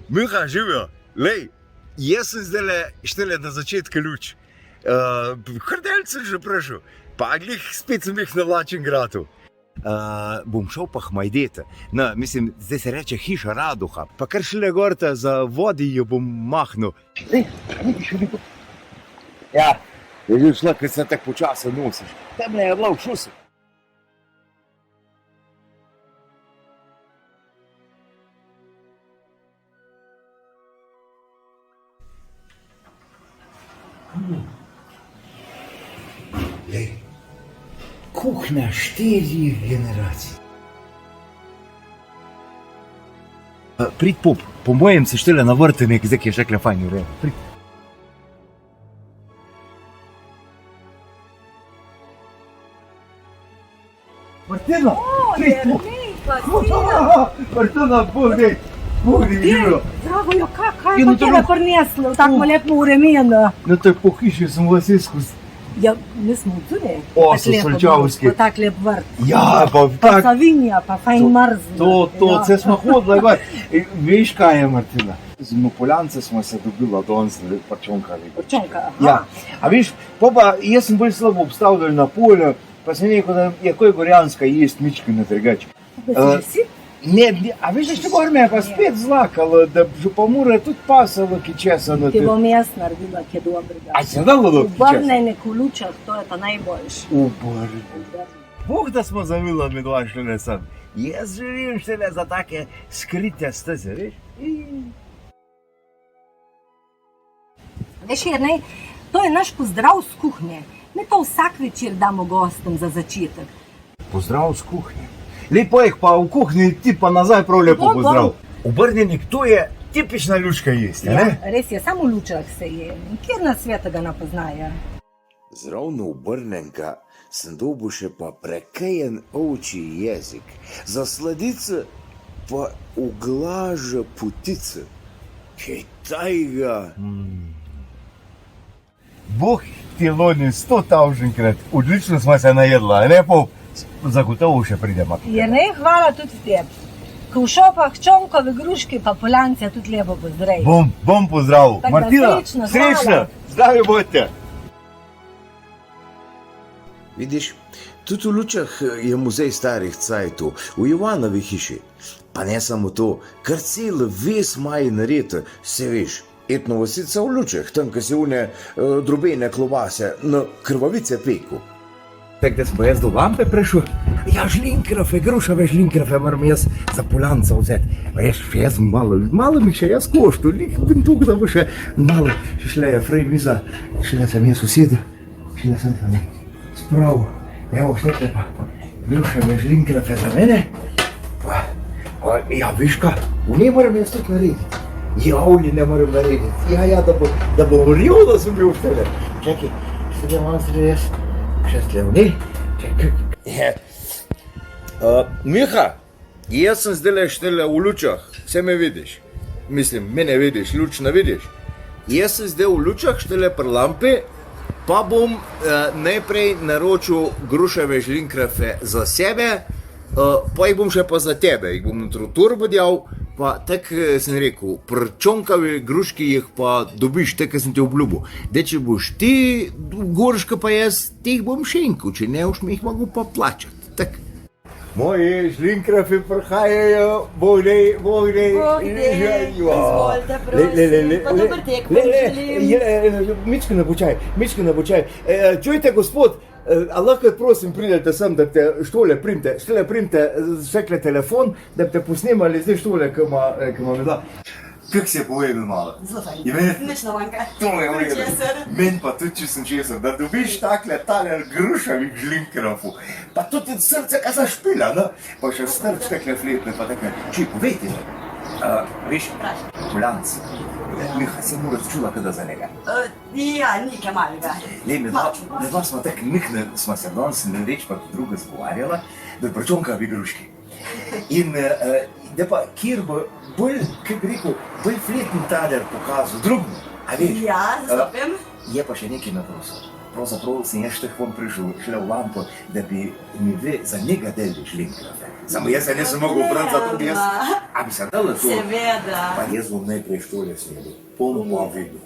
Miha, živijo, lej, jaz sem zdaj štele na začetku luč. Hrdelj sem že prišel, pa glih spet sem jih navlačen gratu. Bom šel pa hmajdete. No, mislim, zdaj se reče hiša Raduha, pa kar šele gorta za vodi jo bom mahnil. Lej, vidiš veliko? Ja, je že šla, ker se tako počasno nosiš. Temle je bila v šusu. Lej, kuhinja 4 generacij. Prid pop, po mojem se štele na vrtenik, zdaj ki je šekle fajn urejen. Prid. Martina, prid pop. Martina, Bogdej, živijo. Zdravo, jo, kaj pa tebe prineslo v tako lepo vremena? No to je po hiši, sem vas izkus. Ja, mi smo tudi. O, so Solčavski. Pa tak lep vrt. Ja, pa Pa tak. Savinja, pa fajn mrzlo. Se smo hodili gor. Veš kaj je, Martina? Z Mopoljance smo se dobila danes, parčonkali. Čonka. Ja, a veš, pa jaz sem bolj slabo obstavljal na polju, pa sem rekel, da je kaj gorjanska jest mička na trgač. Si? Ne, a veš, da še gor me je pa spet zlakalo, da že pa mora tudi pasalo, ki česa na Ti bom jaz naredila, ki je dobrega. A se dalo do ki česa? Obrnjenek v lučah, to je pa najboljši. Bog, da smo zavila med dva šele sem. Jaz želim šele za take skrite steze, veš? Veš, Jernej, to je naš pozdrav z kuhnje. Mi to vsak večer damo gostom za začetek. Pozdrav z kuhnje. Lepo je pa v kuhinji, ti pa nazaj prav lepo pozdrav. Obrnjenik, to je tipična lučka jesti, ne? Res je, samo v lučah se je. Kjer na sveta ga ne poznajo? Zravno obrnenka sem dobil še pa prekajen ovčji jezik, za sladice pa uglaže putice. Kaj tajga? Bog ti loni 100.000-krat, odlično smo se najedla, ne pa zagotovo še pridemo. Jernej, hvala tudi tebi. Ko v šopah čonkove gruške pa Poljance tudi lepo pozdrav. Bom pozdravil. Tako da Martina, srečno, srečno, zdravi bodite. Vidiš, tudi v Lučah je muzej starih cajtov, v Ivanovi hiši. Pa ne samo to, kar cel ves maj nared, se veš, etno vasica v Lučah, tam, ko se une drobene klobase na krvavice peku. Tako da smo jaz do lampe prišel, ja, žlinkrafe, grušave žlinkrafe moram jaz za Poljanca vzeti. Pa jaz malo mi še jaz koštu, bin tukaj, da bo še malo, šele je frej miza, šele sem jaz usedel, šele sem tam spravil. Evo, štete pa grušave žlinkrafe za mene. Ja, viš kaj, v njej moram jaz tudi narediti. Ja, v njej ne moram narediti. Ja, da bo vril, da sem bil štele. Čekaj, štete malo zdaj jaz. Šestlevni, čekaj. Miha, jaz sem zdaj štele v Lučah, vse me vidiš. Mislim, mene vidiš, luč ne vidiš. Jaz sem zdaj v Lučah štele pri lampi, pa bom najprej naročil grušave žlinkrafe za sebe, pa jih bom še pa za tebe, jih bom na turbo djal, pa tako sem rekel, pri čonkavi gruški jih pa dobiš, tako sem ti obljubil. Če boš ti gorška pa jaz, ti jih bom šenkel, če ne boš mi jih mogel pa plačati, tako. Moji žlinkrafi prihajajo, Bogdej. Izvolite, prosim, pa dober tek vam želim. Mička ne bo čaj. Čujte, gospod, a lahko prosim pridete sem, da te štole primte, šekle telefon, da te posnemali zdaj štole, ki ima me da. Kako se je povedal malo? Zelo fajn, nič ne manjka. To je v redu. Meni pa tudi, če sem česar, da dobiš takle taler grušavih žlinkrafov, pa tudi srce ka zašpila, no? Pa še strč takle fletne, pa takle. Či, povejte mi, veš, Poljanc, Miha, se moraš čula kada za njega. Ja, nekaj malega. Ne, med dva smo tak Mihne, smo se danes ne reč pa druga zgovarjala, da je prčonkavi gruški. In da pa, kjer bo bolj, kaj bi rekel, bolj fletni taler pokazal, drugno, a veš? Ja, zastopim. Є pa še nekaj na prosu. Pravzaprav sem jaz šteh vam prišel, šle v lampo, da bi mi vi za njega delili šlingrafe. Samo jaz se nisem mogel obrati, zato bi jaz... A bi se dala to? Seveda. Pa jaz bom najprej štolje snedil. Pom pa videl.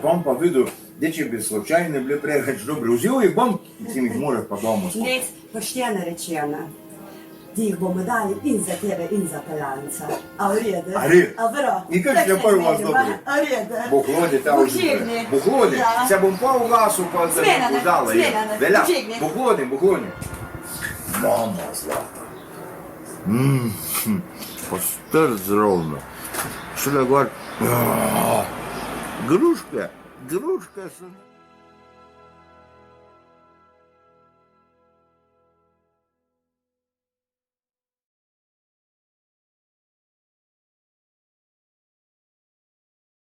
Pom pa videl, da če bi slučajno bili preveč dobri. Vzel jih bom, ti mi jih moraš pa doma skupaj. Net, poštena rečena. Ti jih bomo dali in za tebe, in za pelanca. A v redu? A red? A vro? Nikaj še prvi vas dobri. A redu? Bohlodi ta Božigni. Bohlodi. Ja. Se bom pa v glasu pa da Zmenjene, ne podala. zmenjene. Velja. Božigni. Bohlodi. Mama zlata. Pa strd zrovno. Šele gor. Gruške. Gruške sem...